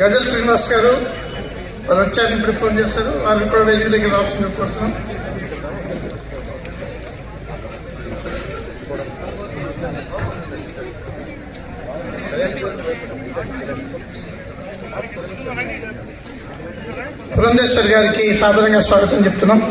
గజల్ శ్రీనివాస్ గారు వారు వచ్చారని ఇప్పుడు ఫోన్ చేశారు. వారికి కూడా వేదిక దగ్గర రావాల్సింది కోరుతున్నాం. పురంధేశ్వర్ గారికి సాధారణంగా స్వాగతం చెప్తున్నాం.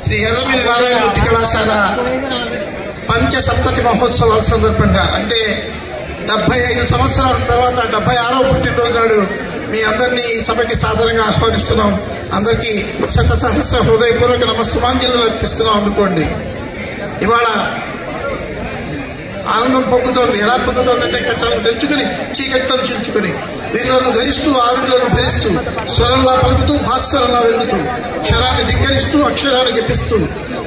శ్రీ ఎర్రమిల్లి నారాయణమూర్తి కళాశాల పంచసప్తతి మహోత్సవాల సందర్భంగా అంటే 75 సంవత్సరాల తర్వాత 76వ పుట్టినరోజు నాడు మీ అందరినీ ఈ సభకి సాధారణంగా ఆహ్వానిస్తున్నాం. అందరికీ శతసహస్ర హృదయపూర్వక నమస్తమాంజలు అర్పిస్తున్నాం. అనుకోండి, ఇవాళ ఆనందం పొంగుతోంది. ఎలా పొంగుతోందంటే కట్టలను తెంచుకుని చీకట్టను చీల్చుకుని వీరులను ధరిస్తూ ఆవిరులను భరిస్తూ స్వరంలా పలుకుతూ భాస్వరంలా వెలుగుతూ క్షరాన్ని ధిక్కరిస్తూ అక్షరాన్ని జపిస్తూ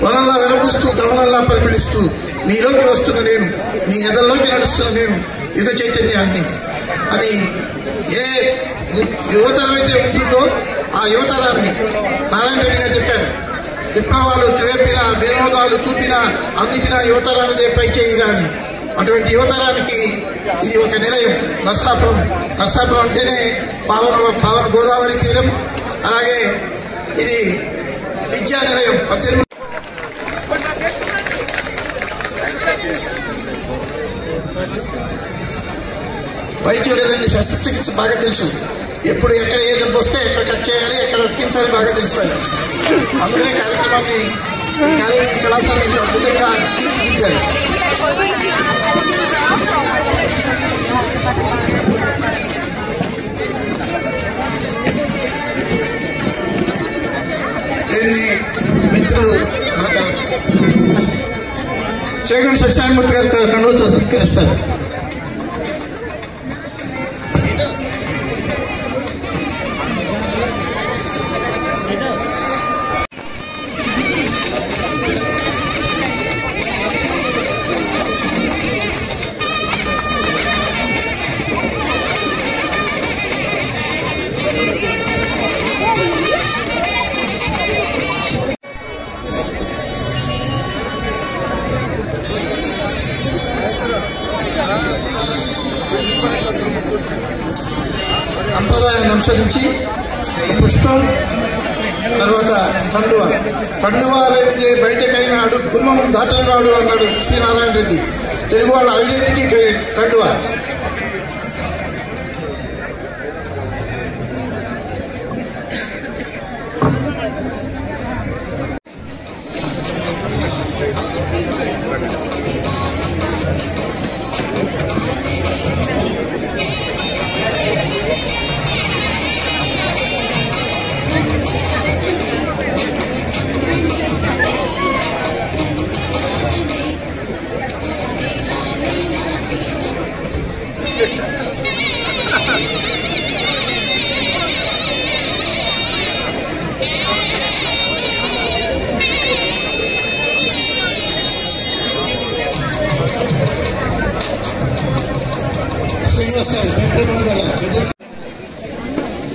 వనంలా విరబూస్తూ దవనంలా పరిమళిస్తూ మీలోకి వస్తున్న నేను, మీ ఎదల్లోకి నడుస్తున్న నేను యుగ చైతన్యాన్ని అని ఏ యువతరం అయితే ఉంటుందో ఆ యువతరాన్ని నారాయణ రెడ్డి గారు చెప్పారు. విప్లవాలు త్రేపినా వినోదాలు చూపినా అన్నిటినా యువతరానిదే పై చేయిరా అని. అటువంటి యువతరానికి ఇది ఒక నిలయం. నర్సాపురం అంటేనే పావన గోదావరి తీరం. అలాగే ఇది విద్యా నిలయం. 18 వైద్యుడు లేదండి, శస్త్రచికిత్స బాగా తెలుసు. ఎప్పుడు ఎక్కడ ఏ జబ్బు వస్తే ఎక్కడ కట్ చేయాలి, ఎక్కడ ఉతికించాలి బాగా తెలుసు. అందుకనే కార్యక్రమాన్ని ఈ కాలేజీ కళాశాల అద్భుతంగా తీర్చిదిద్దారు. దీన్ని మిత్రులు చేగండి సత్యనారాయణమూర్తి గారు కండువతో సత్కరిస్తారు. సంప్రదాయాన్ని అనుసరించి పుష్పం, తర్వాత కండువా లేనిదే బయటకైనా గుమ్మం దాటని రాడు అన్నాడు శ్రీనారాయణ రెడ్డి. తెలుగు వాళ్ళ ఐడెంటిటీ కండువా.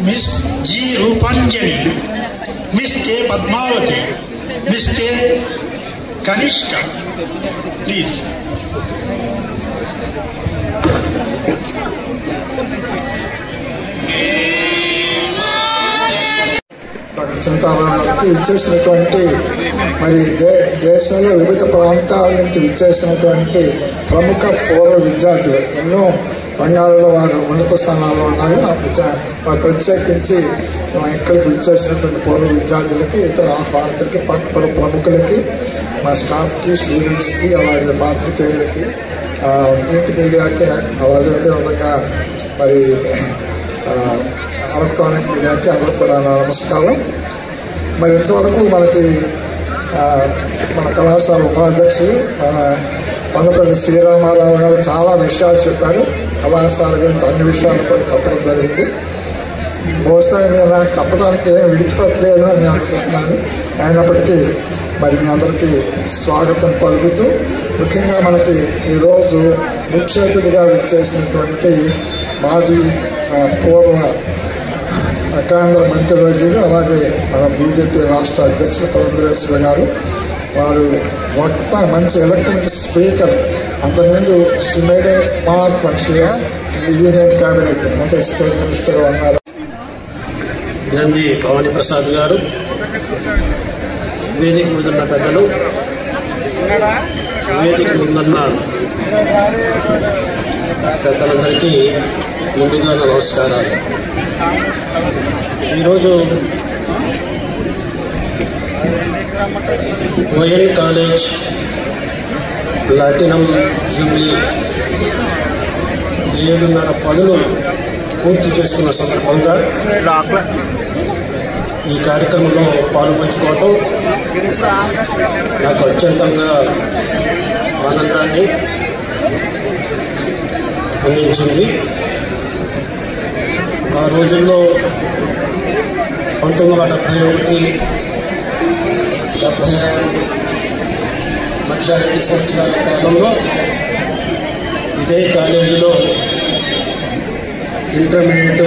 मिस जी रूपांजलि, मिस के पद्मावती, मिस के कनिष्का, प्लीज. చింతారామానికి విచ్చేసినటువంటి మరి దేశంలో వివిధ ప్రాంతాల నుంచి విచ్చేసినటువంటి ప్రముఖ పూర్వ విద్యార్థులు ఎన్నో రంగాలలో వారు ఉన్నత స్థానాల్లో ఉన్నారు. వారు ప్రత్యేకించి ఇక్కడికి విచ్చేసినటువంటి పూర్వ విద్యార్థులకి, ఇతర ఆహ్వానితులకి, ప్రముఖులకి, మా స్టాఫ్కి, స్టూడెంట్స్కి, అలాగే పాత్రికేయులకి, ప్రింట్ మీడియాకి, అలాగే అదేవిధంగా మరి ఎలక్ట్రానిక్ మీడియాకి అందరూ కూడా నమస్కారం. మరి ఇంతవరకు మనకి మన కళాశాల ఉపాధ్యక్షులు మన పన్నపల్లి శ్రీరామారావు గారు చాలా విషయాలు చెప్పారు. కళాశాల గురించి అన్ని విషయాలు కూడా చెప్పడం జరిగింది. బహుశా నేను నాకు చెప్పడానికి ఏం విడిచిపెట్టలేదు అని నేను అనుకుంటున్నాను. అయినప్పటికీ మరి మీ అందరికీ స్వాగతం పలుకుతూ, ముఖ్యంగా మనకి ఈరోజు ముఖ్య అతిథిగా విచ్చేసినటువంటి మాజీ పూర్వ కేంద్ర మంత్రివర్యులు, అలాగే మన బీజేపీ రాష్ట్ర అధ్యక్షులు పురంధరేశ్వరి గారు. వారు వక్త, మంచి ఎలక్ట్రిక్ స్పీకర్. అంతకుముందు she made A mark when she was in the union cabinet, అంటే స్టేట్ మినిస్టర్గా ఉన్నారు. గ్రంథి భవానీ ప్రసాద్ గారు, వేదిక ముందున్న పెద్దలు, వేదిక ముందున్న పెద్దలందరికీ ముందుగా నమస్కారాలు. ఈరోజు ఓఎన్ కాలేజ్ ప్లాటినం జూబ్లీ 7.5 పూర్తి చేసుకున్న సందర్భంగా ఈ కార్యక్రమంలో పాలుపంచుకోవటం నాకు అత్యంతంగా ఆనందాన్ని అందించింది. ఆ రోజుల్లో 1971, 76 మధ్య 5 సంవత్సరాల కాలంలో ఇదే కాలేజీలో ఇంటర్మీడియట్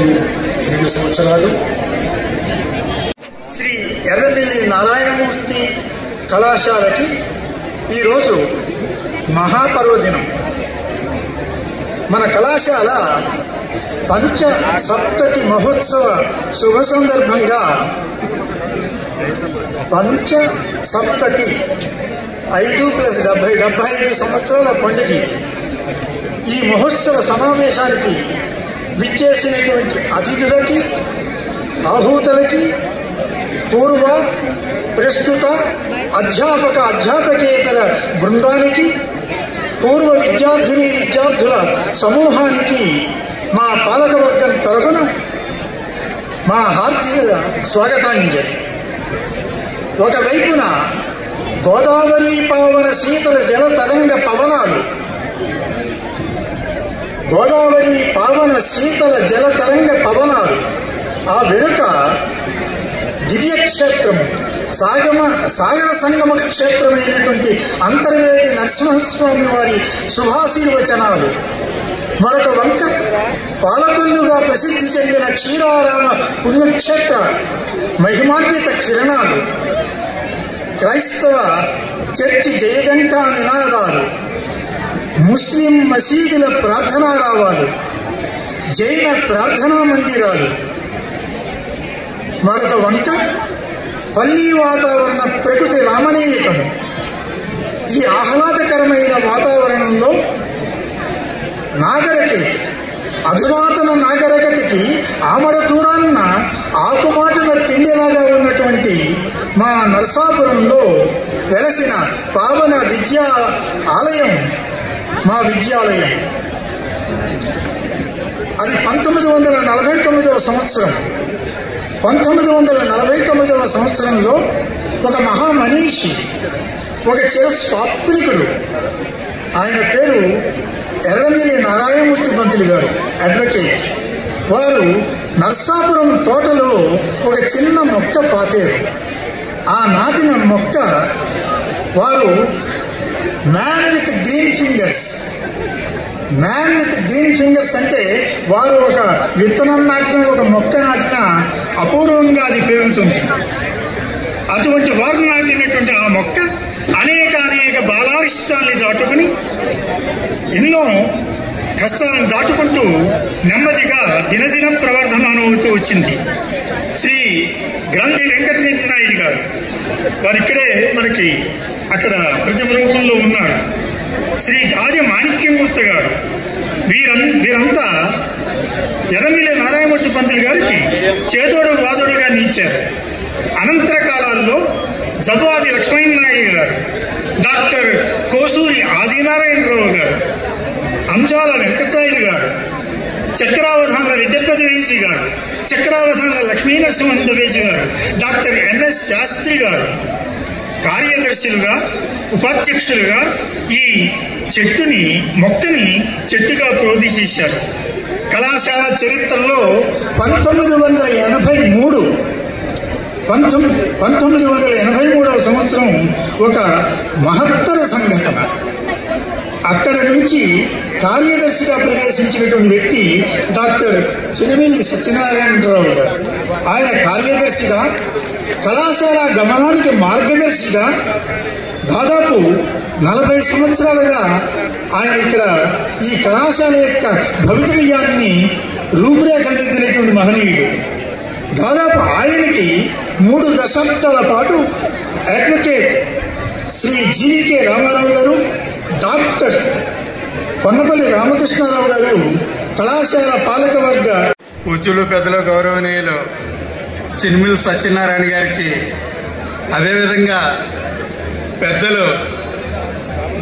2 సంవత్సరాలు, శ్రీ ఎర్రబెల్లి నారాయణమూర్తి కళాశాలకి ఈరోజు మహాపర్వదినం. మన కళాశాల పంచ సప్తతి మహోత్సవ శుభ సందర్భంగా పంచ సప్తతి 5 + 70 75 సంవత్సరాల పండుగ. ఈ మహోత్సవ సమావేశానికి విచ్చేసినటువంటి అతిథులకి, ఆహూతులకి, పూర్వ, ప్రస్తుత అధ్యాపకేతర బృందానికి, పూర్వ విద్యార్థుల సమూహానికి మా పాలకవర్గం తరఫున మా హార్దిక స్వాగతాంజలి. ఒకవైపున గోదావరి పావన శీతల జల తరంగ పవనాలు, గోదావరి పావన శీతల జల తరంగ పవనాలు, ఆ వెనుక దివ్యక్షేత్రము, సాగర సంగమ క్షేత్రమైనటువంటి అంతర్వేది నరసింహస్వామి వారి శుభాశీర్వచనాలు, మరొక వంక పాలకొల్లుగా ప్రసిద్ధి చెందిన క్షీరారామ పుణ్యక్షేత్ర మహిమాన్విత కిరణాలు, క్రైస్తవ చర్చి జయగంటా నినాదాలు, ముస్లిం మసీదుల ప్రార్థనారావాలు, జైన ప్రార్థనా మందిరాలు, మరొక వంక పల్లీ వాతావరణ ప్రకృతి రామణీయకము. ఈ ఆహ్లాదకరమైన వాతావరణంలో నాగరికత, అధునాతన నాగరికతకి ఆమడ దూరాన్న ఆకుమాటున పిండిలాగా ఉన్నటువంటి మా నరసాపురంలో వెలసిన పావన విద్యా ఆలయం మా విద్యాలయం. అది 1949వ సంవత్సరం. 1949వ సంవత్సరంలో ఒక మహామనీషి, ఒక చిరస్వాప్నికుడు, ఆయన పేరు ఎర్రమిల్లి నారాయణమూర్తి పంతులు గారు, అడ్వకేట్. వారు నర్సాపురం తోటలో ఒక చిన్న మొక్క పాతారు. ఆ నాటిన మొక్క వారు మ్యాన్ విత్ గ్రీన్ ఫింగర్స్ అంటే వారు ఒక విత్తనం నాటిన, ఒక మొక్క నాటిన అపూర్వంగా అది పెరుగుతుంది. అటువంటి వారు నాటినటువంటి ఆ మొక్క అనేక బాలారిష్టాన్ని దాటుకుని, ఎన్నో కష్టాలను దాటుకుంటూ నెమ్మదిగా దినదినం ప్రవర్ధమానవుతూ వచ్చింది. శ్రీ గ్రంథి వెంకటరెడ్డి నాయుడు గారు, వారు ఇక్కడే మనకి అక్కడ ప్రతిమ రూపంలో ఉన్నారు. శ్రీ గాజి మాణిక్యమూర్తి గారు, వీరంతా ఎర్రమిల్లి నారాయణమూర్తి పంతులు గారికి చేదోడు వాదోడుగా నిలిచారు. అనంతర కాలాల్లో జవ్వాది లక్ష్మీనాయుడు గారు, డాక్టర్ కోసూరి ఆదినారాయణరావు గారు, అంజాల వెంకటరాయుడు గారు, చక్రావధానుల రెడ్డెప్పదవేజీ గారు, చక్రావధానుల లక్ష్మీనరసింహదేవేజీ గారు, డాక్టర్ ఎంఎస్ శాస్త్రి గారు కార్యదర్శులుగా, ఉపాధ్యక్షులుగా ఈ మొక్కని చెట్టుగా ప్రోధి చేశారు. కళాశాల చరిత్రలో 1983వ సంవత్సరం ఒక మహత్తర సంఘటన. అక్కడ నుంచి కార్యదర్శిగా ప్రవేశించినటువంటి వ్యక్తి డాక్టర్ చిరమిల్లి సత్యనారాయణరావు గారు. ఆయన కార్యదర్శిగా, కళాశాల గమనానికి మార్గదర్శిగా దాదాపు 40 సంవత్సరాలుగా ఆయన ఇక్కడ ఈ కళాశాల యొక్క భవితవ్యాన్ని రూపురేఖలిద్దినటువంటి మహనీయుడు. దాదాపు ఆయనకి 3 దశాబ్దాల పాటు అడ్వకేట్ శ్రీ జీవికే రామారావు గారు, డాక్టర్ కొన్నపల్లి రామకృష్ణారావు గారు కళాశాల పాలకవర్గ పూజ్యులు, పెద్దలు, గౌరవనీయులు చిన్మిల్ సత్యనారాయణ గారికి, అదేవిధంగా పెద్దలు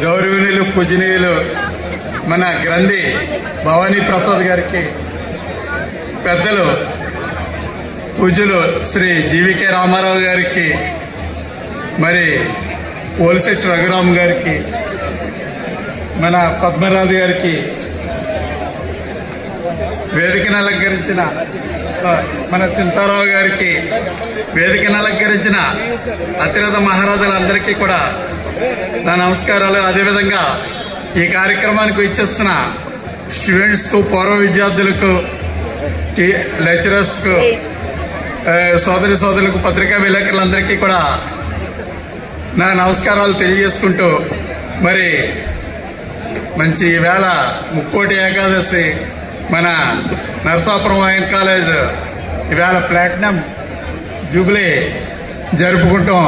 గౌరవనీయులు పూజనీయులు మన గ్రంథి భవానీ ప్రసాద్ గారికి, పెద్దలు పూజ్యులు శ్రీ జీవికే రామారావు గారికి, మరి పోలిశెట్టి రఘురామ్ గారికి, మన పద్మరాజు గారికి, వేదికను అలంకరించిన మన చింతారావు గారికి, వేదికను అలంకరించిన అతిరథ మహారాజులందరికీ కూడా నా నమస్కారాలు. అదేవిధంగా ఈ కార్యక్రమానికి ఇచ్చేస్తున్న స్టూడెంట్స్కు, పూర్వ విద్యార్థులకు, లెక్చరర్స్కు, సోదరులకు, పత్రికా విలేకరులందరికీ కూడా నా నమస్కారాలు తెలియజేసుకుంటూ, మరి మంచి ఈవేళ ముక్కోటి ఏకాదశి మన నరసాపురం వైన్ కాలేజ్ ఈవేళ ప్లాటినం జూబిలీ జరుపుకుంటాం.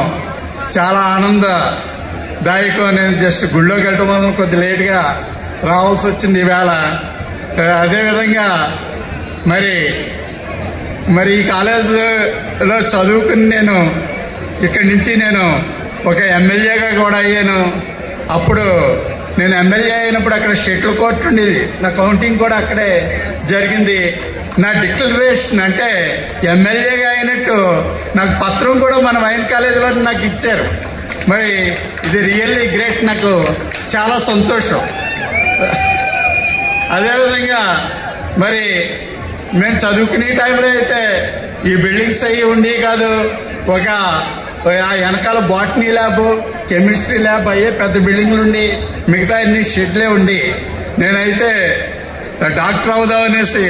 చాలా ఆనందదాయకం. నేను జస్ట్ గుళ్ళోకి వెళ్ళటం వల్ల కొద్ది లేట్గా రావాల్సి వచ్చింది ఈవేళ. అదేవిధంగా మరి ఈ కాలేజీలో చదువుకుని నేను ఇక్కడి నుంచి నేను ఒక ఎమ్మెల్యేగా కూడా అయ్యాను. అప్పుడు నేను ఎమ్మెల్యే అయినప్పుడు అక్కడ షటిల్ కోర్టు ఉండేది. నా కౌంటింగ్ కూడా అక్కడే జరిగింది. నా డిక్లరేషన్ అంటే ఎమ్మెల్యేగా అయినట్టు నాకు పత్రం కూడా మన వైన్ కాలేజీలో నాకు ఇచ్చారు. మరి ఇది రియల్లీ గ్రేట్, నాకు చాలా సంతోషం. అదేవిధంగా మరి మేము చదువుకునే టైంలో అయితే ఈ బిల్డింగ్స్ అయ్యి ఉండేవి కాదు. ఒక వెనకాల బాటనీ ల్యాబ్, కెమిస్ట్రీ ల్యాబ్ అయ్యే పెద్ద బిల్డింగ్లు ఉండి, మిగతా అన్ని షెడ్లే ఉండి, నేనైతే డాక్టర్ అవుదాం అనేసి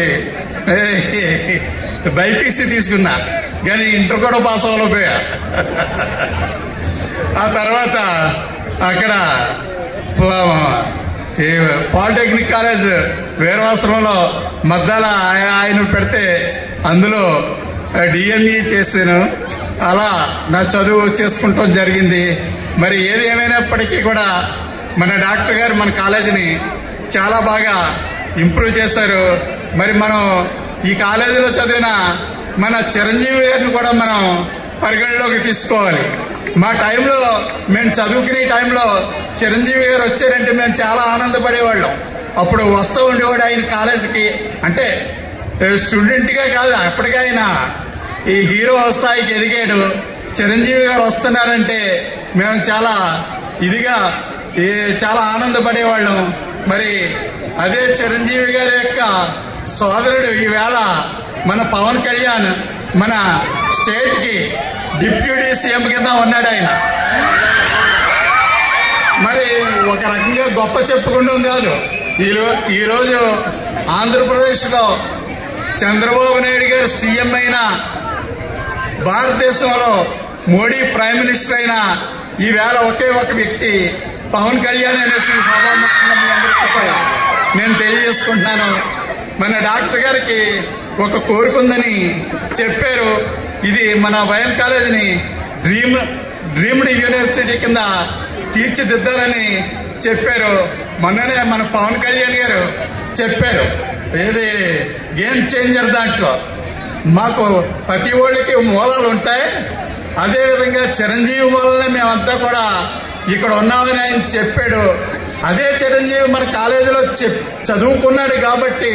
బైపీసీ తీసుకున్నా, కానీ ఇంటర్ కూడా పాస్ అవ్వలేకపోయా. ఆ తర్వాత అక్కడ పాలిటెక్నిక్ కాలేజ్ వీరవాసరంలో మద్దాల ఆయన పెడితే అందులో డిఎంఈ చేశాను. అలా నా చదువు చేసుకుంటాం జరిగింది. మరి ఏది ఏమైనప్పటికీ కూడా మన డాక్టర్ గారు మన కాలేజీని చాలా బాగా ఇంప్రూవ్ చేశారు. మరి మనం ఈ కాలేజీలో చదివిన మన చిరంజీవి గారిని కూడా మనం పరిగణలోకి తీసుకోవాలి. మా టైంలో మేము చదువుకునే టైంలో చిరంజీవి గారు వచ్చారంటే మేము చాలా ఆనందపడేవాళ్ళం. అప్పుడు వస్తూ ఉండేవాడు ఆయన కాలేజీకి. అంటే స్టూడెంట్గా కాదు, అప్పటికే ఆయన ఈ హీరో స్థాయికి ఎదిగాడు. చిరంజీవి గారు వస్తున్నారంటే మేము చాలా ఇదిగా చాలా ఆనందపడేవాళ్ళం. మరి అదే చిరంజీవి గారి యొక్క సోదరుడు ఈవేళ మన పవన్ కళ్యాణ్ మన స్టేట్కి డిప్యూటీ సీఎం కింద ఉన్నాడు. ఆయన మరి ఒక రకంగా గొప్ప చెప్పుకుంటాం కాదు. ఈరోజు ఆంధ్రప్రదేశ్లో చంద్రబాబు నాయుడు గారు సీఎం అయినా, భారతదేశంలో మోడీ ప్రైమ్ మినిస్టర్ అయినా ఈవేళ ఒకే ఒక వ్యక్తి పవన్ కళ్యాణ్ అనేసి సభాముఖంగా మీ అందరికీ కూడా నేను తెలియజేసుకుంటున్నాను. మన డాక్టర్ గారికి ఒక కోరిక ఉందని చెప్పారు. ఇది మన వైఎన్ కాలేజీని డ్రీమ్డ్ యూనివర్సిటీ కింద తీర్చిదిద్దాలని చెప్పారు. మొన్ననే మన పవన్ కళ్యాణ్ గారు చెప్పారు, ఏది గేమ్ చేంజర్ దాంట్లో మాకు ప్రతి ఒళ్ళకి మూలాలు ఉంటాయి, అదేవిధంగా చిరంజీవి వల్లనే మేమంతా కూడా ఇక్కడ ఉన్నామని ఆయన చెప్పాడు. అదే చిరంజీవి మన కాలేజీలో చదువుకున్నాడు కాబట్టి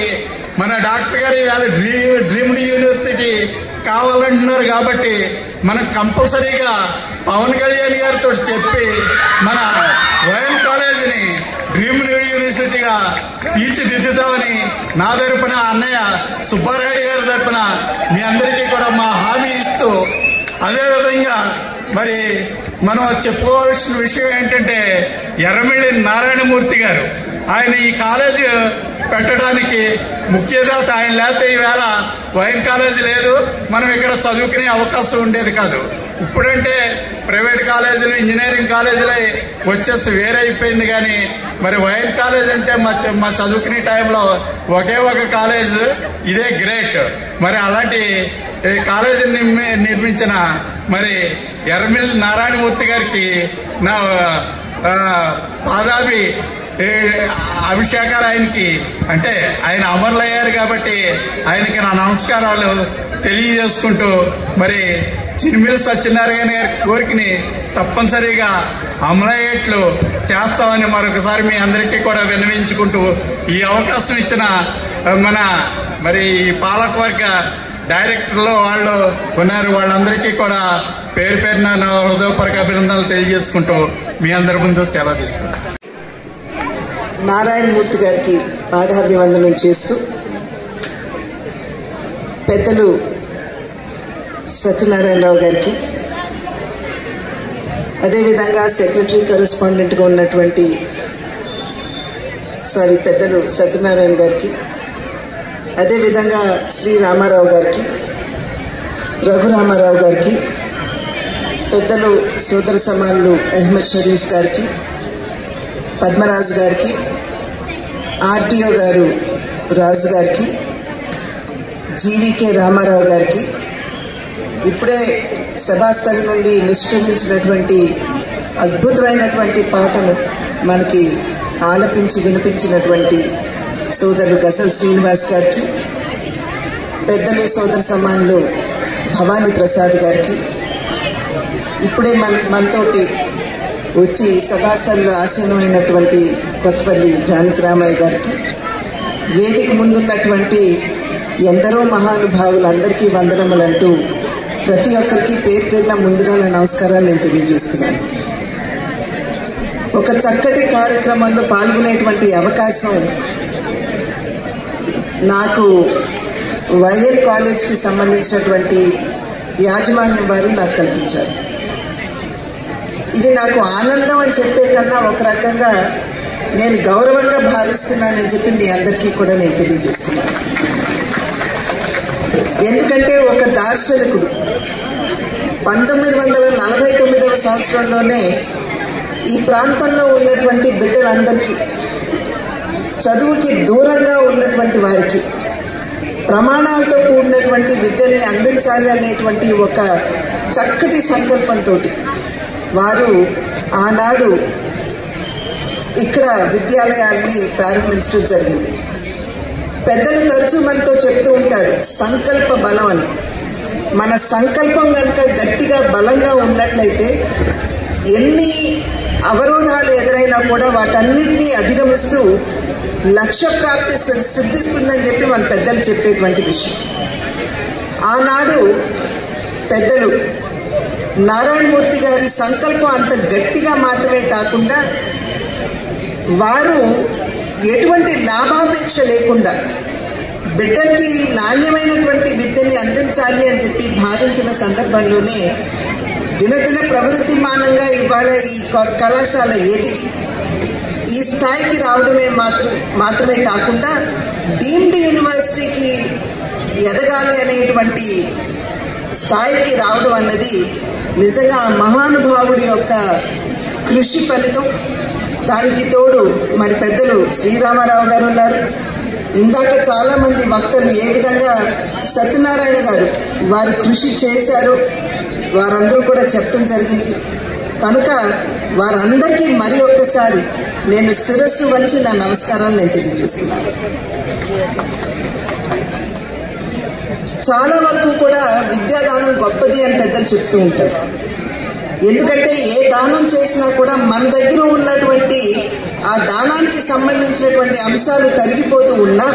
మన డాక్టర్ గారు ఇవాళ డ్రీమ్డ్ యూనివర్సిటీ కావాలంటున్నారు కాబట్టి మనం కంపల్సరీగా పవన్ కళ్యాణ్ గారితో చెప్పి మన వైఎన్ కాలేజీని డ్రీమ్డ్ యూనివర్సిటీగా తీర్చిదిద్దుతామని నా తరపున అన్నయ్య సుబ్బారాయుడు గారి తరపున మీ అందరికీ కూడా మా హామీ ఇస్తూ, అదేవిధంగా మరి మనం చెప్పుకోవాల్సిన విషయం ఏంటంటే ఎర్రమిల్లి నారాయణమూర్తి గారు ఆయన ఈ కాలేజీ పెట్టడానికి ముఖ్యదాత. ఆయన లేకపోతే ఈవేళ వైఎన్ కాలేజీ లేదు, మనం ఇక్కడ చదువుకునే అవకాశం ఉండేది కాదు. ఇప్పుడంటే ప్రైవేట్ కాలేజీలు ఇంజనీరింగ్ కాలేజీలు వచ్చేసి వేరే అయిపోయింది, కానీ మరి వైఎన్ కాలేజ్ అంటే మా చదువుకునే టైంలో ఒకే ఒక కాలేజ్, ఇదే గ్రేట్. మరి అలాంటి కాలేజీని నిర్మించిన మరి ఎర్రమిల్లి నారాయణమూర్తి గారికి నా పాదాభి అభిషేకాలు ఆయనకి, అంటే ఆయన అమరులయ్యారు కాబట్టి ఆయనకి నా నమస్కారాలు తెలియజేసుకుంటూ, మరి చినిమిలి సత్యనారాయణ గారి కోరికని తప్పనిసరిగా అమలయ్యేట్లు చేస్తామని మరొకసారి మీ అందరికీ కూడా విన్నవించుకుంటూ, ఈ అవకాశం ఇచ్చిన మరి ఈ పాలకవర్గ డైరెక్టర్లు వాళ్ళు ఉన్నారు, వాళ్ళందరికీ కూడా పేరు పేరున నా హృదయపూర్వక అభినందనలు తెలియజేసుకుంటూ మీ అందరి ముందు సెలవు తీసుకుంటాం. నారాయణమూర్తి గారికి పాదాభివందనం చేస్తూ, పెద్దలు సత్యనారాయణరావు గారికి, అదేవిధంగా సెక్రటరీ కరెస్పాండెంట్గా ఉన్నటువంటి పెద్దలు సత్యనారాయణ గారికి, అదేవిధంగా శ్రీ రామారావు గారికి, రఘురామారావు గారికి, పెద్దలు సోదర సమానులు అహ్మద్ షరీఫ్ గారికి, పద్మరాజు గారికి, ఆర్టీఓ గారు రాజు గారికి, జీవీకే రామారావు గారికి, ఇప్పుడే సభాస్థలి నుండి నిష్క్రమించినటువంటి అద్భుతమైనటువంటి పాటను మనకి ఆలపించి వినిపించినటువంటి సోదరులు గజల్ శ్రీనివాస్ గారికి, పెద్దలు సోదర సమానులు భవానీ ప్రసాద్ గారికి, ఇప్పుడే మనతోటి వచ్చి సభాస్థలిలో ఆసీనమైనటువంటి కొత్తపల్లి జానకి రామయ్య గారికి, వేదిక ముందున్నటువంటి ఎందరో మహానుభావులందరికీ వందనములంటూ ప్రతి ఒక్కరికి పేరు పేరున ముందుగా నా నమస్కారాలు నేను తెలియజేస్తున్నాను. ఒక చక్కటి కార్యక్రమంలో పాల్గొనేటువంటి అవకాశం నాకు వైఎన్ కాలేజ్కి సంబంధించినటువంటి యాజమాన్యం వారు నాకు కల్పించారు. ఇది నాకు ఆనందం అని చెప్పే కన్నా ఒక రకంగా నేను గౌరవంగా భావిస్తున్నానని చెప్పి మీ అందరికీ కూడా నేను తెలియజేస్తున్నాను. ఎందుకంటే ఒక దార్శనికుడు 1949వ సంవత్సరంలోనే ఈ ప్రాంతంలో ఉన్నటువంటి బిడ్డలందరికీ, చదువుకి దూరంగా ఉన్నటువంటి వారికి ప్రమాణాలతో కూడినటువంటి విద్యని అందించాలి అనేటువంటి ఒక చక్కటి సంకల్పంతో వారు ఆనాడు ఇక్కడ విద్యాలయాల్ని ప్రారంభించడం జరిగింది. పెద్దలు తరచూ మనతో చెప్తూ ఉంటారు సంకల్ప బలం అని. మన సంకల్పం కనుక గట్టిగా బలంగా ఉన్నట్లయితే ఎన్ని అవరోధాలు ఎదురైనా కూడా వాటన్నిటినీ అధిగమిస్తూ లక్ష్య ప్రాప్తి సిద్ధిస్తుందని చెప్పి మన పెద్దలు చెప్పేటువంటి విషయం. ఆనాడు పెద్దలు నారాయణమూర్తి గారి సంకల్పం అంత గట్టిగా మాత్రమే కాకుండా వారు ఎటువంటి లాభాపేక్ష లేకుండా బిడ్డలకి నాణ్యమైనటువంటి విద్యని అందించాలి అని చెప్పి భావించిన సందర్భంలోనే దినదిన ప్రవృత్తిమానంగా ఇవాళ ఈ కళాశాల ఎదిగి ఈ స్థాయికి రావడమే మాత్రమే కాకుండా డీమ్డ్ యూనివర్సిటీకి ఎదగాలి అనేటువంటి స్థాయికి రావడం అన్నది నిజంగా మహానుభావుడి యొక్క కృషి ఫలితం. దానికి తోడు మరి పెద్దలు శ్రీరామారావు గారు ఉన్నారు, ఇందాక చాలా మంది వక్తలు ఏ విధంగా సత్యనారాయణ గారు వారి కృషి చేశారు వారందరూ కూడా చెప్పడం జరిగింది. కనుక వారందరికీ మరి ఒక్కసారి నేను శిరస్సు వంచి నా నమస్కారాన్ని నేను తెలియజేస్తున్నాను. చాలా వరకు కూడా విద్యాదానం గొప్పది అని పెద్దలు చెప్తూ ఉంటారు. ఎందుకంటే ఏ దానం చేసినా కూడా మన దగ్గర ఉన్నటువంటి ఆ దానానికి సంబంధించినటువంటి అంశాలు తరిగిపోతూ ఉన్నా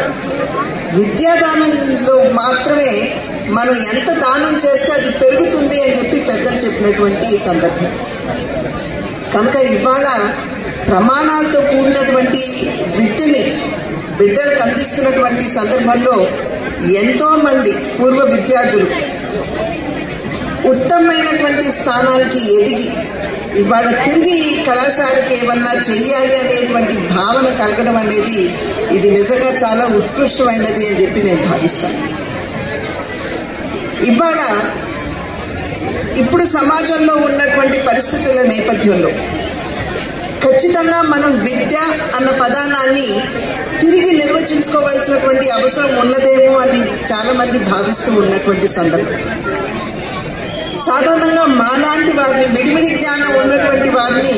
విద్యాదానంలో మాత్రమే మనం ఎంత దానం చేస్తే అది పెరుగుతుంది అని చెప్పి పెద్దలు చెప్పినటువంటి సందర్భం. కనుక ఇవాళ ప్రమాణాలతో కూడినటువంటి విద్యని బిడ్డలకు అందిస్తున్నటువంటి సందర్భంలో ఎంతోమంది పూర్వ విద్యార్థులు ఉత్తమమైనటువంటి స్థానానికి ఎదిగి ఇవాళ తిరిగి ఈ కళాశాలకి ఏమన్నా చెయ్యాలి అనేటువంటి భావన కలగడం అనేది ఇది నిజంగా చాలా ఉత్కృష్టమైనది అని చెప్పి నేను భావిస్తాను. ఇవాళ ఇప్పుడు సమాజంలో ఉన్నటువంటి పరిస్థితుల నేపథ్యంలో ఖచ్చితంగా మనం విద్య అన్న పదానాన్ని తిరిగి నిర్వచించుకోవాల్సినటువంటి అవసరం ఉన్నదేమో అని చాలా మంది భావిస్తూ ఉన్నటువంటి సందర్భం. సాధారణంగా మాలాంటి వారిని మిడిమిడి జ్ఞానం ఉన్నటువంటి వారిని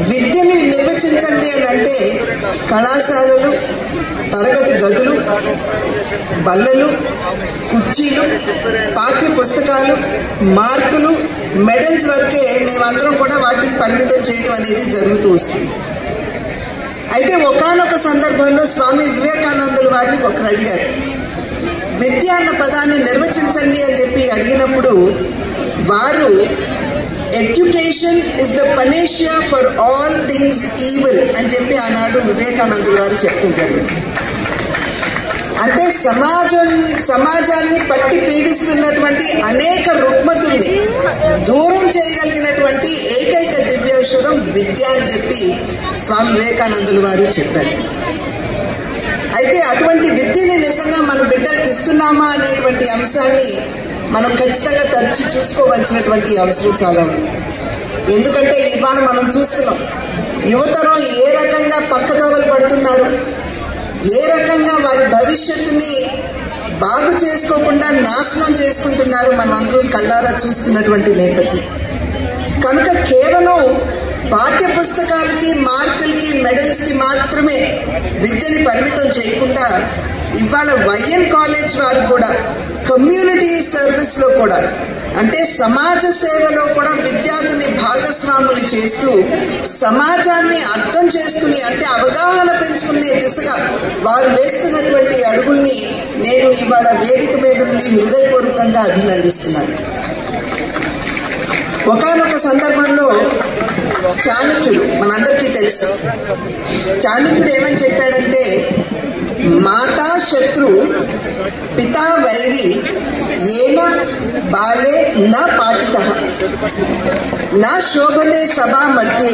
విద్యని నిర్వచించండి అని అంటే కళాశాలలు, తరగతి గదులు, బల్లలు, కుర్చీలు, పాఠ్య పుస్తకాలు, మార్కులు, మెడల్స్ వరకే మేమందరం కూడా వాటిని పరిమితం చేయడం అనేది జరుగుతూ వస్తుంది. అయితే ఒకానొక సందర్భంలో స్వామి వివేకానందులు వారిని ఒకరు అడిగారు, విద్య అన్న పదాన్ని నిర్వచించండి అని చెప్పి అడిగినప్పుడు వారు education is the panacea for all things evil అని చెప్పి ఆనాడు వివేకానందులు వారు చెప్పడం జరిగింది. అంటే సమాజాన్ని పట్టి పీడిస్తున్నటువంటి అనేక రుగ్మతుల్ని దూరం చేయగలిగినటువంటి ఏకైక దివ్యౌషధం విద్య అని చెప్పి స్వామి వివేకానందులు వారు చెప్పారు. అయితే అటువంటి విద్యని నిజంగా మన బిడ్డలకు ఇస్తున్నామా అనేటువంటి అంశాన్ని మనం ఖచ్చితంగా తరచి చూసుకోవాల్సినటువంటి అవసరం చాలా ఉంది. ఎందుకంటే ఇవాళ మనం చూస్తున్నాం యువతరం ఏ రకంగా పక్కదోవలు పడుతున్నారు, ఏ రకంగా వారి భవిష్యత్తుని బాగు చేసుకోకుండా నాశనం చేసుకుంటున్నారు మనం అందరం కళ్ళారా చూస్తున్నటువంటి నేపథ్యం. కనుక కేవలం పాఠ్య పుస్తకాలకి, మార్కులకి, మెడల్స్కి మాత్రమే విద్యని పరిమితం చేయకుండా ఇవాళ వైఎన్ కాలేజ్ వారు కూడా కమ్యూనిటీ సర్వీస్లో కూడా అంటే సమాజ సేవలో కూడా విద్యార్థుల్ని భాగస్వాములు చేస్తూ సమాజాన్ని అర్థం చేసుకుని అంటే అవగాహన పెంచుకునే దిశగా వారు వేస్తున్నటువంటి అడుగుల్ని నేను ఇవాళ వేదిక మీద నుండి హృదయపూర్వకంగా అభినందిస్తున్నాను. ఒకానొక సందర్భంలో చాణక్యుడు మనందరికీ తెలుసు. చాణక్యుడు ఏమని చెప్పాడంటే, మాతా శత్రు పితా వైరి ఏన బాలే నా పాఠితః నా శోభనే సభా మధ్య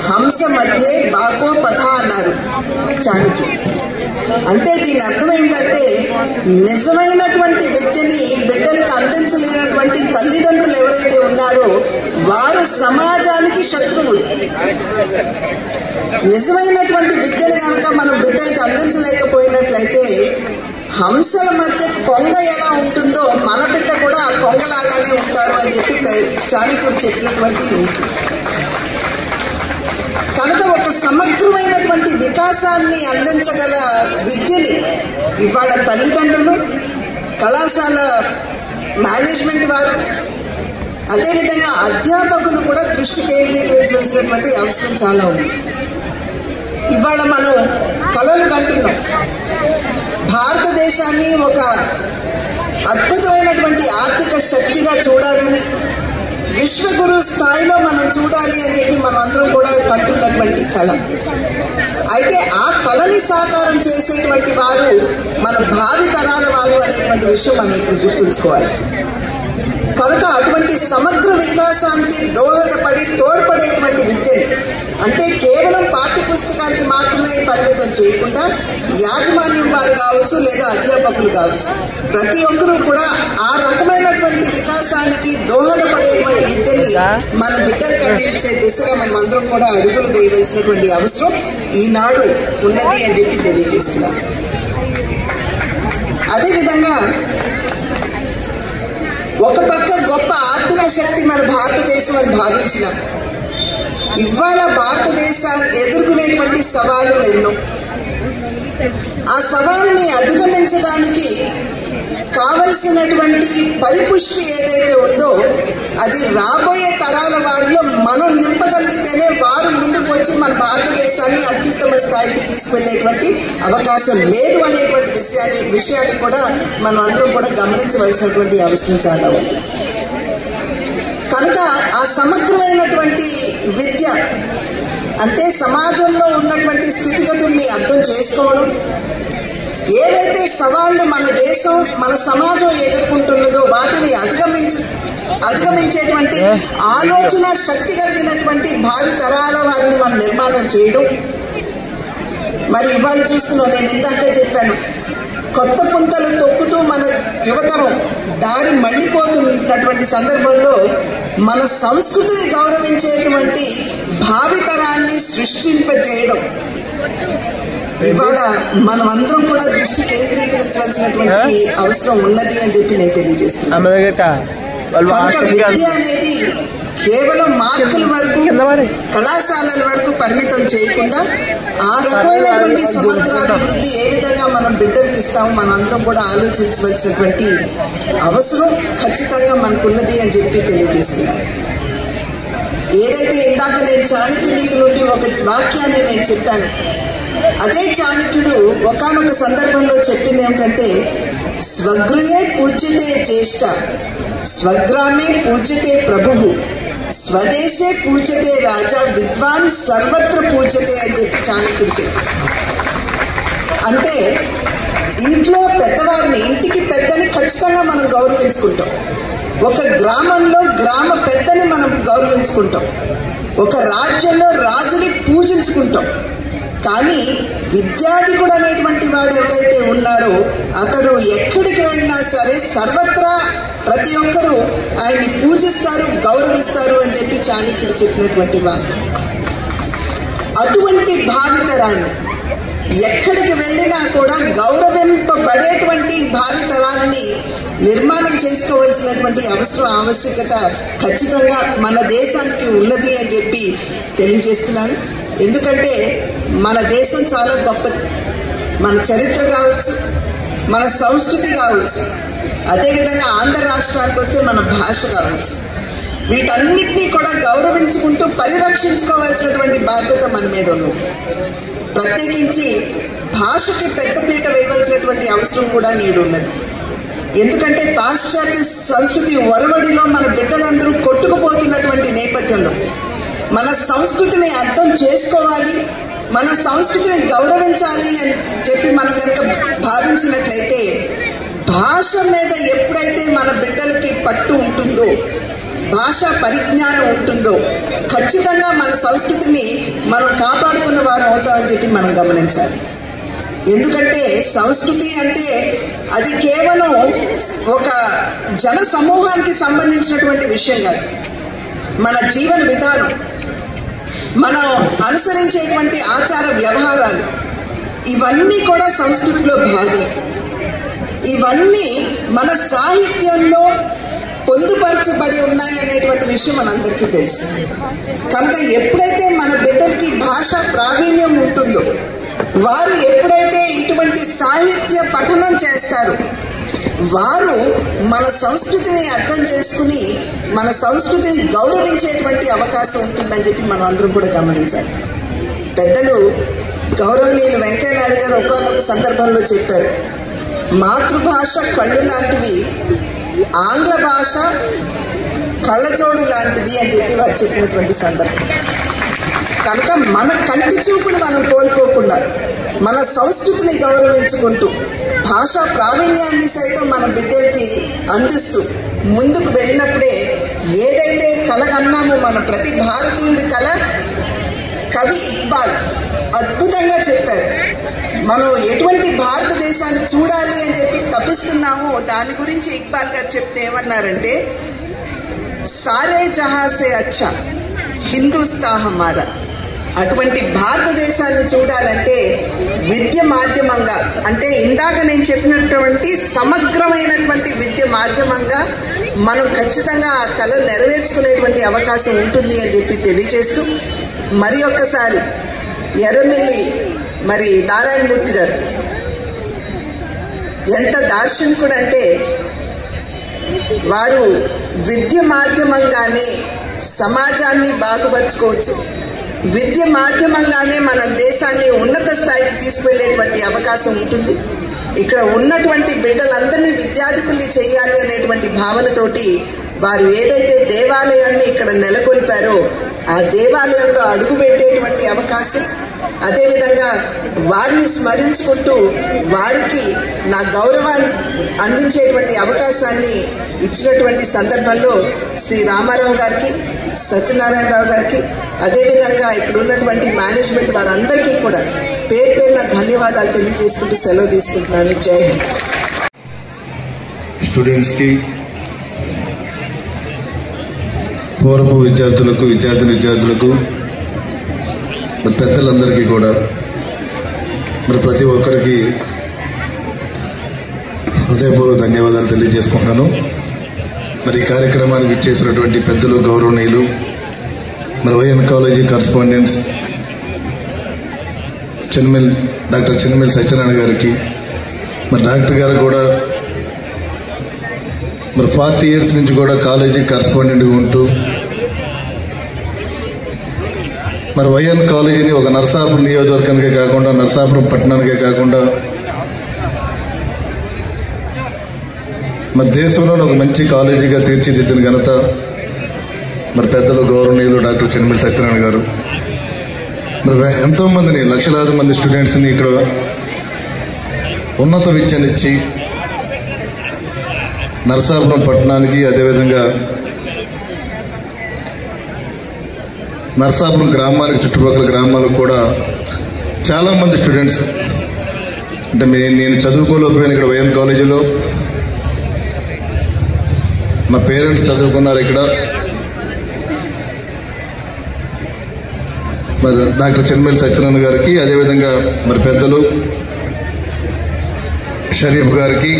హంస మధ్య బాకో పథ అన్నారు చాణక్యుడు. అంటే దీని అర్థం ఏంటంటే నిజమైనటువంటి విద్యని బిడ్డలకు అందించలేనటువంటి తల్లిదండ్రులు ఎవరైతే ఉన్నారో వారు సమాజానికి శత్రువులు. నిజమైనటువంటి విద్యను కనుక మనం బిడ్డలకు అందించలేకపోయినట్లయితే హంసల మధ్య కొంగ ఎలా ఉంటుందో మన బిడ్డ కూడా ఆ కొంగలాగానే ఉంటారు అని చెప్పి చాణక్యుడు చెప్పినటువంటి నీతి. కనుక ఒక సమగ్రమైనటువంటి వికాసాన్ని అందించగల విద్యని ఇవాళ తల్లిదండ్రులు, కళాశాల మేనేజ్మెంట్ వారు, అదేవిధంగా అధ్యాపకులు కూడా దృష్టి కేంద్రీకరించవలసినటువంటి అవసరం చాలా ఉంది. ఇవాళ మనం కలలు కంటున్నాం, భారతదేశాన్ని ఒక అద్భుతమైనటువంటి ఆర్థిక శక్తిగా చూడాలని, విశ్వగురు స్థాయిలో మనం చూడాలి అని చెప్పి మనం అందరం కూడా కంటున్నటువంటి కళ. అయితే ఆ కళని సాకారం చేసేటువంటి వారు మన భావి తరాల వారు అనేటువంటి విషయం మనం ఇప్పుడు గుర్తుంచుకోవాలి. కనుక అటువంటి సమగ్ర వికాసానికి తోడ్పడేటువంటి విద్యని అంటే కేవలం పాఠ్య పుస్తకానికి మాత్రమే పరిమితం చేయాలి. చేయకుండా యాజమాన్యం వారు కావచ్చు లేదా అధ్యాపకులు కావచ్చు, ప్రతి ఒక్కరూ కూడా ఆ రకమైనటువంటి వికాసానికి దోహదపడేటువంటి విద్యని మన బిడ్డలకు అందించే దిశగా మనం అందరం కూడా అడుగులు వేయవలసినటువంటి అవసరం ఈనాడు ఉన్నది అని చెప్పి తెలియజేస్తున్నారు. అదేవిధంగా ఒక పక్క గొప్ప ఆర్థిక శక్తి మన భారతదేశం అని భావించిన ఇవాళ భారతదేశాన్ని ఎదుర్కొనేటువంటి సవాళ్లు ఎన్నో. ఆ సవాళ్ళని అధిగమించడానికి కావలసినటువంటి పరిపుష్టి ఏదైతే ఉందో అది రాబోయే తరాల వారిలో మనం నింపగలిగితేనే వారు ముందుకు వచ్చి మన భారతదేశాన్ని అత్యుత్తమ స్థాయికి తీసుకెళ్లేటువంటి అవకాశం లేదు అనేటువంటి విషయాన్ని కూడా మనం అందరం కూడా గమనించవలసినటువంటి అవసరం చాలా ఉంది. కనుక ఆ సమగ్రమైనటువంటి విద్య అంటే సమాజంలో ఉన్నటువంటి స్థితిగతుల్ని అర్థం చేసుకోవడం, ఏవైతే సవాళ్లు మన దేశం మన సమాజం ఎదుర్కొంటున్నదో వాటిని అధిగమించేటువంటి ఆలోచన శక్తి కలిగినటువంటి భావి తరాల వారిని మనం నిర్మాణం చేయడం. మరి ఇవాళ చూస్తున్నాం, నేను ఇందాక చెప్పాను, కొత్త పుంతలు తొక్కుతూ మన యువతరం దారి మళ్ళీపోతున్నటువంటి సందర్భంలో మన సంస్కృతిని గౌరవించేటువంటి భావితరాన్ని సృష్టింపజేయడం ఇవాళ మనం అందరం కూడా దృష్టి కేంద్రీకరించవలసినటువంటి అవసరం ఉన్నది అని చెప్పి నేను తెలియజేస్తున్నాను. కనుక విద్య అనేది కేవలం మార్కుల వరకు కళాశాలల వరకు పరిమితం చేయకుండా ఆ రకమైనటువంటి సమగ్రాభివృద్ధి ఏ విధంగా మనం బిడ్డలకు ఇస్తామో మనం అందరం కూడా ఆలోచించవలసినటువంటి అవసరం ఖచ్చితంగా మనకున్నది అని చెప్పి తెలియజేస్తున్నాను. ఏదైతే ఇందాక నేను చాణక్య నీతి నుండి ఒక వాక్యాన్ని నేను చెప్పాను, అదే చాణక్యుడు ఒకానొక సందర్భంలో చెప్పింది ఏమిటంటే, స్వగృహే పూజ్యతే జ్యేష్ఠ, స్వగ్రామే పూజ్యతే ప్రభువు, స్వదేశే పూజ్యతే రాజా, విద్వాన్ సర్వత్ర పూజ్యతే అని చెప్పి చాణక్యుడు చెప్పారు. అంటే ఇంట్లో పెద్దవారిని, ఇంటికి పెద్దని ఖచ్చితంగా మనం గౌరవించుకుంటాం. ఒక గ్రామంలో గ్రామ పెద్దని మనం గౌరవించుకుంటాం. ఒక రాజ్యంలో రాజుని పూజించుకుంటాం. కానీ విద్యార్థికుడు అనేటువంటి వాడు ఎవరైతే ఉన్నారో అతడు ఎక్కడికి వెళ్ళినా సరే సర్వత్రా ప్రతి ఒక్కరూ ఆయన్ని పూజిస్తారు, గౌరవిస్తారు అని చెప్పి చాణక్యుడు చెప్పినటువంటి వాక్యం. అటువంటి భావితరాన్ని ఎక్కడికి వెళ్ళినా కూడా గౌరవింపబడేటువంటి భావితరాన్ని నిర్మాణం చేసుకోవాల్సినటువంటి ఆవశ్యకత ఖచ్చితంగా మన దేశానికి ఉన్నది అని చెప్పి తెలియజేస్తున్నాను. ఎందుకంటే మన దేశం చాలా గొప్పది. మన చరిత్ర కావచ్చు, మన సంస్కృతి కావచ్చు, అదేవిధంగా ఆంధ్ర రాష్ట్రానికి వస్తే మన భాష కావచ్చు, వీటన్నిటినీ కూడా గౌరవించుకుంటూ పరిరక్షించుకోవాల్సినటువంటి బాధ్యత మన మీద ఉన్నది. ప్రత్యేకించి భాషకి పెద్దపీట వేయవలసినటువంటి అవసరం కూడా నేడు ఉన్నది. ఎందుకంటే పాశ్చాత్య సంస్కృతి ఒరవడిలో మన బిడ్డలందరూ కొట్టుకుపోతున్నటువంటి నేపథ్యంలో మన సంస్కృతిని అర్థం చేసుకోవాలి, మన సంస్కృతిని గౌరవించాలి అని చెప్పి మనం కనుక భావించినట్లయితే భాష మీద ఎప్పుడైతే మన బిడ్డలకి పట్టు ఉంటుందో, భాషా పరిజ్ఞానం ఉంటుందో ఖచ్చితంగా మన సంస్కృతిని మనం కాపాడుకున్న వారు అవుతామని చెప్పి మనం గమనించాలి. ఎందుకంటే సంస్కృతి అంటే అది కేవలం ఒక జన సమూహానికి సంబంధించినటువంటి విషయం కాదు. మన జీవన విధానం, మనం అనుసరించేటువంటి ఆచార వ్యవహారాలు ఇవన్నీ కూడా సంస్కృతిలో భాగమే. ఇవన్నీ మన సాహిత్యంలో పొందుపరచబడి ఉన్నాయి అనేటువంటి విషయం మనందరికీ తెలుసు. కనుక ఎప్పుడైతే మన బిడ్డలకి భాషా ప్రావీణ్యం ఉంటుందో, వారు ఎప్పుడైతే ఇటువంటి సాహిత్య పఠనం చేస్తారో వారు మన సంస్కృతిని అర్థం చేసుకుని మన సంస్కృతిని గౌరవించేటువంటి అవకాశం ఉంటుందని చెప్పి మనం అందరం కూడా గమనించాలి. పెద్దలు గౌరవనీయులు వెంకయ్య నాయుడు గారు ఒకనొక సందర్భంలో చెప్పారు, మాతృభాష కళ్ళు లాంటివి, ఆంగ్ల భాష కళ్ళజోడు లాంటిది అని చెప్పి వారు చెప్పినటువంటి సందర్భం. కనుక మన కంటి చూపుని మనం కోల్పోకుండా మన సంస్కృతిని గౌరవించుకుంటూ భాషా ప్రావీణ్యాన్ని సైతం మన బిడ్డలకి అందిస్తూ ముందుకు వెళ్ళినప్పుడే ఏదైతే కలగన్నామో మన ప్రతి భారతీయుడి కవి ఇక్బాల్ అద్భుతంగా చెప్పారు. మనం ఎటువంటి భారతదేశాన్ని చూడాలి అని చెప్పి తప్పిస్తున్నామో దాని గురించి ఇక్బాల్ గారు చెప్తే ఏమన్నారంటే, సారే జహా సే అచ్చా హిందూస్తా హమారా. అటువంటి భారతదేశాన్ని చూడాలంటే విద్య మాధ్యమంగా, అంటే ఇందాక నేను చెప్పినటువంటి సమగ్రమైనటువంటి విద్య మాధ్యమంగా మనం ఖచ్చితంగా ఆ కళ నెరవేర్చుకునేటువంటి అవకాశం ఉంటుంది అని చెప్పి తెలియజేస్తూ, మరి ఒక్కసారి ఎర్రమిల్లి మరి నారాయణమూర్తి గారు ఎంత దార్శనికుడు అంటే, వారు విద్య మాధ్యమంగానే సమాజాన్ని బాగుపరుచుకోవచ్చు, విద్య మాధ్యమంగానే మన దేశాన్ని ఉన్నత స్థాయికి తీసుకువెళ్ళేటువంటి అవకాశం ఉంటుంది. ఇక్కడ ఉన్నటువంటి బిడ్డలందరినీ విద్యార్థుల్ని చేయాలి అనేటువంటి భావనతోటి వారు ఏదైతే దేవాలయాన్ని ఇక్కడ నెలకొల్పారో ఆ దేవాలయంలో అడుగుపెట్టేటువంటి అవకాశం, అదేవిధంగా వారిని స్మరించుకుంటూ వారికి నా గౌరవాన్ని అందించేటువంటి అవకాశాన్ని ఇచ్చినటువంటి సందర్భంలో శ్రీ రామారావు గారికి, సత్యనారాయణరావు గారికి, అదేవిధంగా ఇక్కడ ఉన్నటువంటి మేనేజ్మెంట్ వారందరికీ కూడా పేరు పేరున ధన్యవాదాలు తెలియజేసుకుంటూ సెలవు తీసుకుంటున్నాను. జై హింద్. స్టూడెంట్స్కి, పూర్వపు విద్యార్థులకు పెద్దలందరికీ కూడా మరి ప్రతి ఒక్కరికి హృదయపూర్వక ధన్యవాదాలు తెలియజేసుకుంటున్నాను. మరి ఈ కార్యక్రమానికి ఇచ్చేసినటువంటి పెద్దలు, గౌరవనీయులు, మరి YN college correspondents doctor Chinnamilli Satyanarayana గారికి, మరి డాక్టర్ గారు కూడా మరి 40 years నుంచి కూడా కాలేజీ కరస్పాండెంట్గా ఉంటూ మరి వైఎన్ కాలేజీని ఒక నరసాపురం నియోజకవర్గానికే కాకుండా, నరసాపురం పట్టణానికే కాకుండా మరి దేశంలోనే ఒక మంచి కాలేజీగా తీర్చిదిద్దిన ఘనత మరి పెద్దలు, గౌరవనీయులు డాక్టర్ చిన్నమిల్లి సత్యనారాయణ గారు. మరి ఎంతోమందిని, లక్షలాది మంది స్టూడెంట్స్ని ఇక్కడ ఉన్నత విద్యనిచ్చి నరసాపురం పట్టణానికి, అదేవిధంగా నరసాపురం గ్రామానికి, చుట్టుపక్కల గ్రామాలకు కూడా చాలామంది స్టూడెంట్స్, అంటే నేను చదువుకోలేకపోయాను ఇక్కడ వైఎన్ కాలేజీలో, మా పేరెంట్స్ చదువుకున్నారు ఇక్కడ. మరి డాక్టర్ చిన్నమిల్లి సత్యనారాయణ గారికి, అదేవిధంగా మరి పెద్దలు షరీఫ్ గారికి,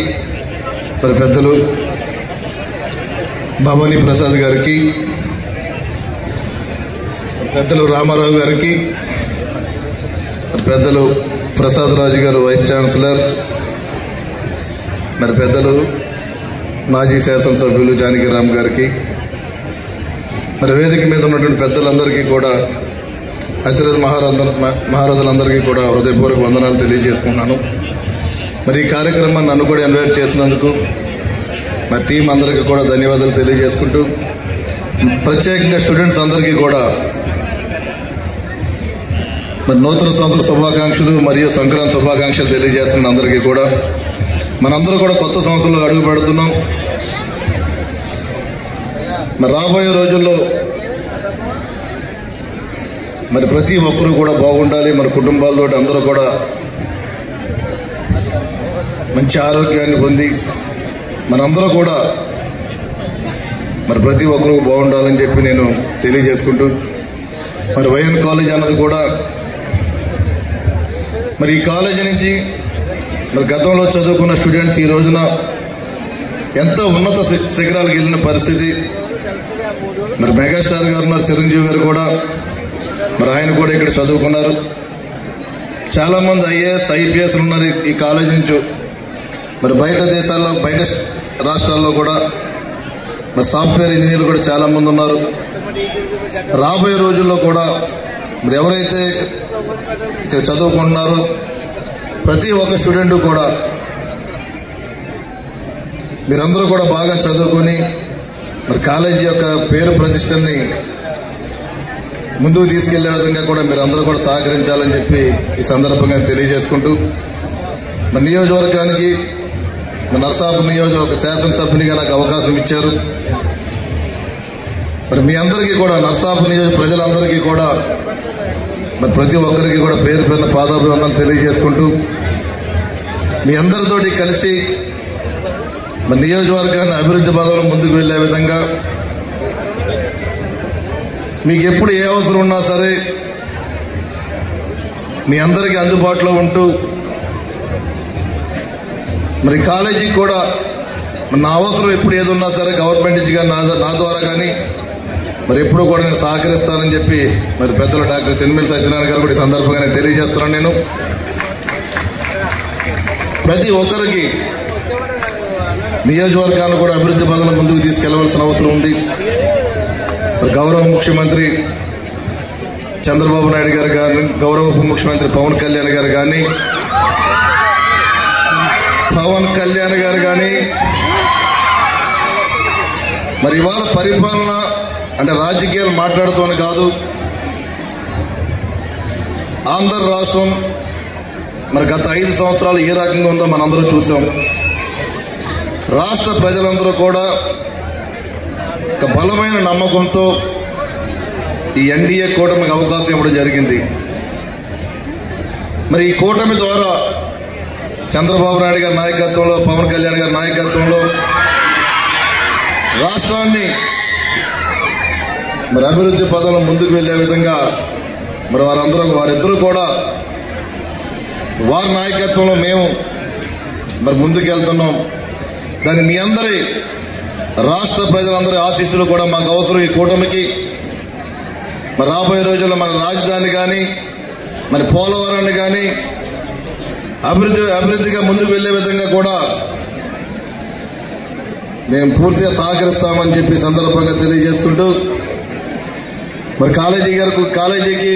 మరి పెద్దలు భవానీ ప్రసాద్ గారికి, పెద్దలు రామారావు గారికి, మరి పెద్దలు ప్రసాద్ రాజు గారు వైస్ ఛాన్సలర్, మరి పెద్దలు మాజీ శాసనసభ్యులు జానకిరామ్ గారికి, మరి వేదిక మీద ఉన్నటువంటి పెద్దలందరికీ కూడా, అతిరథ మహారాజులందరికీ కూడా హృదయపూర్వక వందనాలు తెలియజేసుకున్నాను. మరి ఈ కార్యక్రమాన్ని నన్ను కూడా ఇన్వైట్ చేసినందుకు మరి టీం అందరికీ కూడా ధన్యవాదాలు తెలియజేసుకుంటూ, ప్రత్యేకంగా స్టూడెంట్స్ అందరికీ కూడా మరి నూతన సంవత్సర శుభాకాంక్షలు మరియు సంక్రాంతి శుభాకాంక్షలు తెలియజేస్తున్న అందరికీ కూడా, మనందరూ కూడా కొత్త సంవత్సరంలో అడుగు పెడుతున్నాం. మరి రాబోయే రోజుల్లో మరి ప్రతి ఒక్కరూ కూడా బాగుండాలి, మన కుటుంబాలతో అందరూ కూడా మంచి ఆరోగ్యాన్ని పొంది మనందరూ కూడా మరి ప్రతి ఒక్కరూ బాగుండాలని చెప్పి నేను తెలియజేసుకుంటూ, మరి వైఎన్ కాలేజ్ అన్నది కూడా మరి ఈ కాలేజీ నుంచి మరి గతంలో చదువుకున్న స్టూడెంట్స్ ఈ రోజున ఎంతో ఉన్నత శిఖరాలకు వెళ్ళిన పరిస్థితి. మరి మెగాస్టార్ గారు ఉన్నారు, చిరంజీవి గారు కూడా, మరి ఆయన కూడా ఇక్కడ చదువుకున్నారు. చాలామంది ఐఏఎస్, ఐపీఎస్ ఉన్నారు ఈ కాలేజ్ నుంచి. మరి బయట దేశాల్లో, బయట రాష్ట్రాల్లో కూడా మరి సాఫ్ట్వేర్ ఇంజనీర్లు కూడా చాలామంది ఉన్నారు. రాబోయే రోజుల్లో కూడా మరి ఎవరైతే ఇక్కడ చదువుకుంటున్నారో ప్రతి ఒక్క స్టూడెంట్ కూడా మీరందరూ కూడా బాగా చదువుకొని మరి కాలేజీ యొక్క పేరు ప్రతిష్టల్ని ముందుకు తీసుకెళ్లే విధంగా కూడా మీరందరూ కూడా సహకరించాలని చెప్పి ఈ సందర్భంగా తెలియజేసుకుంటూ, మరి నియోజకవర్గానికి మరి నరసాపురం నియోజకవర్గ శాసనసభ్యునిగా నాకు అవకాశం ఇచ్చారు. మరి మీ అందరికీ కూడా, నరసాపురం నియోజక ప్రజలందరికీ కూడా మరి ప్రతి ఒక్కరికి కూడా పేరు పేరున పాదాభివందనాలు తెలియజేసుకుంటూ మీ అందరితోటి కలిసి మరి నియోజకవర్గాన్ని అభివృద్ధి పదంలో ముందుకు వెళ్లే విధంగా మీకు ఎప్పుడు ఏ అవసరం ఉన్నా సరే మీ అందరికీ అందుబాటులో ఉంటూ మరి కాలేజీకి కూడా నా అవసరం ఎప్పుడు ఏది ఉన్నా సరే గవర్నమెంట్ నుంచి కానీ నా ద్వారా కానీ మరి ఎప్పుడూ కూడా నేను సహకరిస్తానని చెప్పి మరి పెద్దలు డాక్టర్ చెన్మిల్ సత్యనారాయణ గారు కూడా ఈ సందర్భంగా నేను తెలియజేస్తున్నాను. నేను ప్రతి ఒక్కరికి నియోజకవర్గాన్ని కూడా అభివృద్ధి పదంలో ముందుకు తీసుకెళ్లవలసిన అవసరం ఉంది. మరి గౌరవ ముఖ్యమంత్రి చంద్రబాబు నాయుడు గారు కానీ, గౌరవ ఉప ముఖ్యమంత్రి పవన్ కళ్యాణ్ గారు కానీ మరి ఇవాళ పరిపాలన అంటే రాజకీయాలు మాట్లాడుతూనే కాదు, ఆంధ్ర రాష్ట్రం మరి గత 5 సంవత్సరాలు ఏ రకంగా ఉందో మనందరూ చూసాం. రాష్ట్ర ప్రజలందరూ కూడా ఒక బలమైన నమ్మకంతో ఈ ఎన్డీఏ కూటమికి అవకాశం ఇవ్వడం జరిగింది. మరి ఈ కూటమి ద్వారా చంద్రబాబు నాయుడు గారి నాయకత్వంలో, పవన్ కళ్యాణ్ గారి నాయకత్వంలో రాష్ట్రాన్ని మరి అభివృద్ధి పదంలో ముందుకు వెళ్లే విధంగా మరి వారిద్దరూ కూడా వారి నాయకత్వంలో మేము మరి ముందుకెళ్తున్నాం. దాన్ని మీ అందరి రాష్ట్ర ప్రజలందరి ఆశీస్సులు కూడా మాకు అవసరం. ఈ కూటమికి మరి రాబోయే రోజుల్లో మన రాజధాని కానీ మరి పోలవరాన్ని కానీ అభివృద్ధిగా ముందుకు వెళ్లే విధంగా కూడా మేము పూర్తిగా సహకరిస్తామని చెప్పి సందర్భంగా తెలియజేసుకుంటూ మరి కాలేజీకి